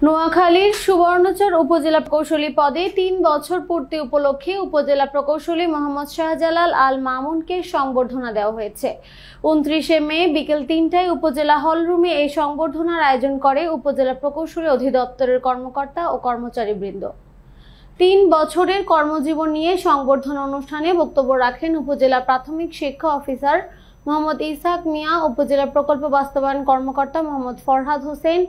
নোয়াখালীর সুবর্ণচর উপজেলা প্রকৌশলী পদে ৩ বছর পূর্তি উপলক্ষে উপজেলা প্রকৌশলী মোহাম্মদ শাহজালাল আল মামুনকে সংবর্ধনা দেওয়া হয়েছে। ২৯ মে বিকেল ৩টায় উপজেলা হলরুমে এই সংবর্ধনার আয়োজন করে উপজেলা প্রকৌশলী অধিদপ্তরের কর্মকর্তা ও কর্মচারীবৃন্দ। ৩ বছরের কর্মজীবন নিয়ে সংবর্ধনা অনুষ্ঠানে বক্তব্য রাখেন উপজেলা প্রাথমিক শিক্ষা অফিসার মোহাম্মদ ইসহাক মিয়া, উপজেলা প্রকল্প বাস্তবায়ন কর্মকর্তা মোহাম্মদ ফরহাদ হোসেন,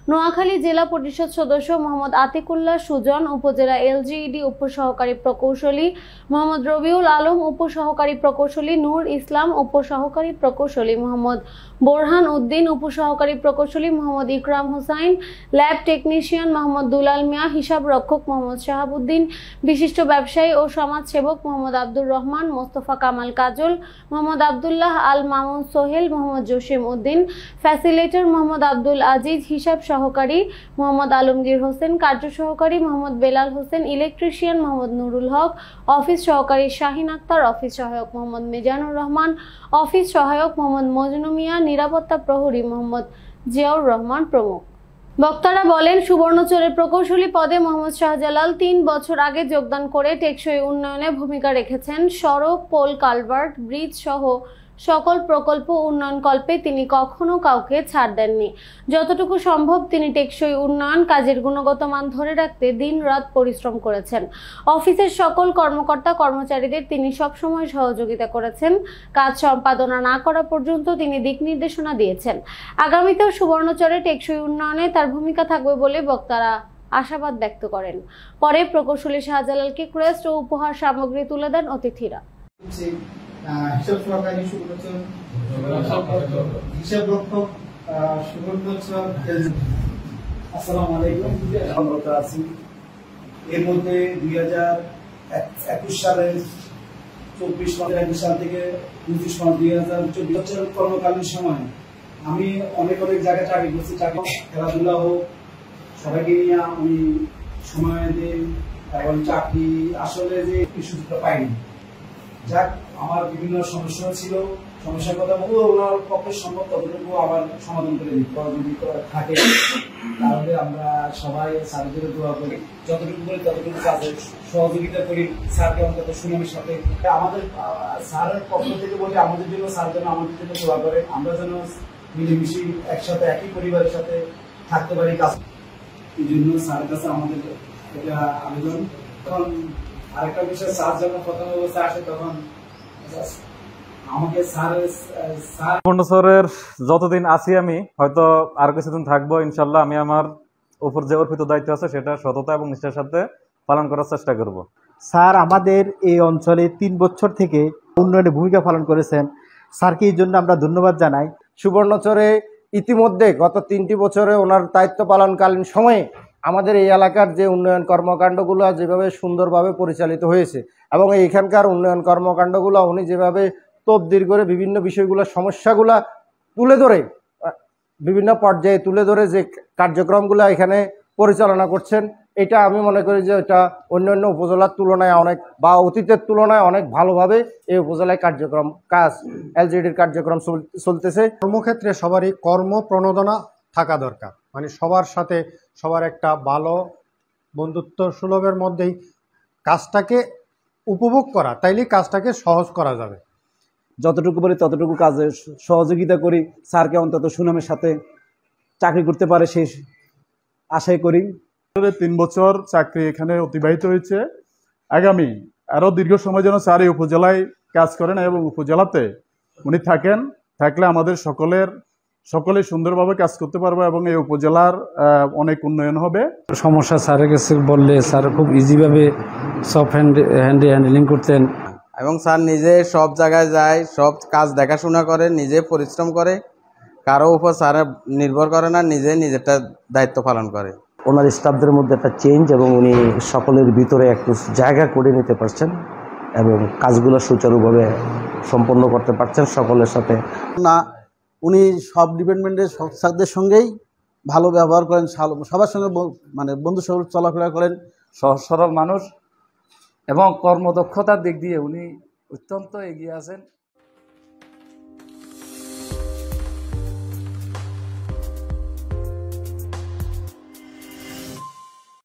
নোয়াখালী জেলা পরিষদ সদস্য মোহাম্মদ আতিকুল্লাহ সুজন, উপজেলা এলজিইডি উপসহকারী প্রকৌশলী মোহাম্মদ রবিউল আলম, উপসহকারী প্রকৌশলী নূর ইসলাম, উপসহকারী প্রকৌশলী মোহাম্মদ বোরহান উদ্দিন, উপসহকারী প্রকৌশলী মোহাম্মদ ইকরাম হোসাইন, ল্যাব টেকনিশিয়ান মোহাম্মদ দুলাল মিয়া, হিসাব রক্ষক মোহাম্মদ শাহাবুদ্দিন, বিশিষ্ট ব্যবসায়ী ও সমাজসেবক মোহাম্মদ আব্দুর রহমান, মোস্তফা কামাল কাজল, মোহাম্মদ আবদুল্লাহ আল মামুন সোহেল, মোহাম্মদ জসিম উদ্দিন, ফ্যাসিলিটেটর মোহাম্মদ আব্দুল আজিজ, হিসাব সহকারী মোহাম্মদ আলমগীর হোসেন, কার্য সহকারী মোহাম্মদ বেলাল হোসেন, ইলেকট্রিশিয়ান মোহাম্মদ নুরুল হক, অফিস সহকারী শাহিন আক্তার, অফিস সহায়ক মোহাম্মদ মিজানুর রহমান, অফিস সহায়ক মোহাম্মদ মজনু মিয়া, নিরাপত্তা প্রহরী মোহাম্মদ জিয়াউর রহমান প্রমুখ। বক্তারা বলেন, সুবর্ণচরের প্রকৌশলী পদে মোহাম্মদ শাহজালাল ৩ বছর আগে যোগদান করে টেকসই উন্নয়নে ভূমিকা রেখেছেন। সড়ক, পোল, কালভার্ট, ব্রিজ সহ সকল প্রকল্প উন্নয়নকল্পে তিনি কখনো কাউকে ছাড় দেননি। যতটুকু সম্ভব তিনি টেকসই উন্নয়ন কাজের গুণগত মান ধরে রাখতে দিন-রাত পরিশ্রম করেছেন। অফিসের সকল কর্মকর্তা কর্মচারীদের তিনি সবসময় সহযোগিতা করেছেন। কাজ সম্পাদনা না করা পর্যন্ত তিনি দিক নির্দেশনা দিয়েছেন। আগামীতেও সুবর্ণচরে টেকসই উন্নয়নে তার ভূমিকা থাকবে বলে বক্তারা আশাবাদ ব্যক্ত করেন। পরে প্রকৌশলী শাহজালালকে ক্রেস্ট ও উপহার সামগ্রী তুলে দেন অতিথিরা। হিসাব সহকারী সুবর্ণচর, হিসাব রক্ষক সুবর্ণচর। আসসালামু আলাইকুম। আমরা আছি এর মধ্যে 2021 সালের 24 সাল থেকে 29 মার্চ 2024 বছর কর্মকালীন সময় আমি অনেক জায়গায় চাকরি করছি। খেলাধুলা হোক, সবাইকে নিয়ে আমি সময় দিই এবং চাকরি আসলে যে সুযোগটা পাইনি। যাক, আমার বিভিন্ন সমস্যা ছিল, সমস্যার কথা বলবো, ওনার পক্ষে সম্ভব ততটুকু আমার সমাধান করে দিতে যদি থাকে, তাহলে আমরা সবাই স্যারের জন্য দোয়া করি, যতটুকু করি ততটুকু কাজে সহযোগিতা করি। স্যারকে অন্তত সুনামের সাথে আমাদের স্যারের পক্ষ থেকে বলি, আমাদের জন্য স্যার যেন আমাদের জন্য দোয়া করে, আমরা যেন মিলেমিশে একসাথে একই পরিবারের সাথে থাকতে পারি। কাজ এই জন্য স্যারের কাছে আমাদের এটা আবেদন। তখন আরেকটা বিষয়, স্যার যখন প্রথম অবস্থায় আসে তখন আমাকে সুবর্ণচরের যতদিন আছি আমি, হয়তো আর কিছুদিন থাকবো ইনশাল্লাহ, আমি আমার উপর যে অর্পিত দায়িত্ব আছে সেটা সততা এবং নিষ্ঠার সাথে পালন করার চেষ্টা করব। স্যার আমাদের এই অঞ্চলে 3 বছর থেকে উন্নয়নে ভূমিকা পালন করেছেন। স্যারকে এই জন্য আমরা ধন্যবাদ জানাই। সুবর্ণচরে ইতিমধ্যে গত 3টি বছরে ওনার দায়িত্ব পালনকালীন সময়ে আমাদের এই এলাকার যে উন্নয়ন কর্মকাণ্ডগুলো যেভাবে সুন্দরভাবে পরিচালিত হয়েছে এবং এইখানকার উন্নয়ন কর্মকাণ্ডগুলো উনি যেভাবে তবদির করে বিভিন্ন বিষয়গুলো সমস্যাগুলা তুলে ধরে বিভিন্ন পর্যায়ে তুলে ধরে যে কার্যক্রমগুলো এখানে পরিচালনা করছেন, এটা আমি মনে করি যে এটা অন্যান্য উপজেলার তুলনায় অনেক বা অতীতের তুলনায় অনেক ভালোভাবে এই উপজেলায় কাজ এলজিডির কার্যক্রম চলতেছে। কর্মক্ষেত্রে সবারই কর্মপ্রণোদনা থাকা দরকার, মানে সবার সাথে সবার একটা ভালো বন্ধুত্ব সুলভের মধ্যেই কাজটাকে উপভোগ করা, তাইলে কাজটাকে সহজ করা যাবে। যতটুকু পারি ততটুকু কাজে সহযোগিতা করি, স্যারকে অন্তত সুনামের সাথে চাকরি করতে পারে সেই আশাই করি। 3 বছর চাকরি এখানে অতিবাহিত হয়েছে। আগামী আরও দীর্ঘ সময় যেন স্যার এই উপজেলায় কাজ করেন এবং উপজেলাতে উনি থাকলে আমাদের সকলে সুন্দরভাবে কাজ করতে পারবো এবং এই উপজেলার অনেক উন্নয়ন হবে। সমস্যা স্যারের কাছে বললে স্যার খুব ইজিভাবে সব হ্যান্ডলিং করতেন এবং স্যার নিজে সব জায়গায় যায়, সব কাজ দেখাশোনা করে, নিজে পরিশ্রম করে, কারো উপর স্যার নির্ভর করে না, নিজেরটা দায়িত্ব পালন করে। ওনার স্টাফদের মধ্যে একটা চেঞ্জ এবং উনি সকলের ভিতরে একটু জায়গা করে নিতে পারছেন এবং কাজগুলো সুচারুভাবে সম্পন্ন করতে পারছেন সকলের সাথে। না, উনি সব ডিপার্টমেন্টের স্যারদের সঙ্গেই ভালো ব্যবহার করেন, সবার সঙ্গে মানে বন্ধু সহ চলাফেরা করেন। সহজ সরল মানুষ এবং কর্মদক্ষতার দিক দিয়ে উনি অত্যন্ত এগিয়ে আছেন।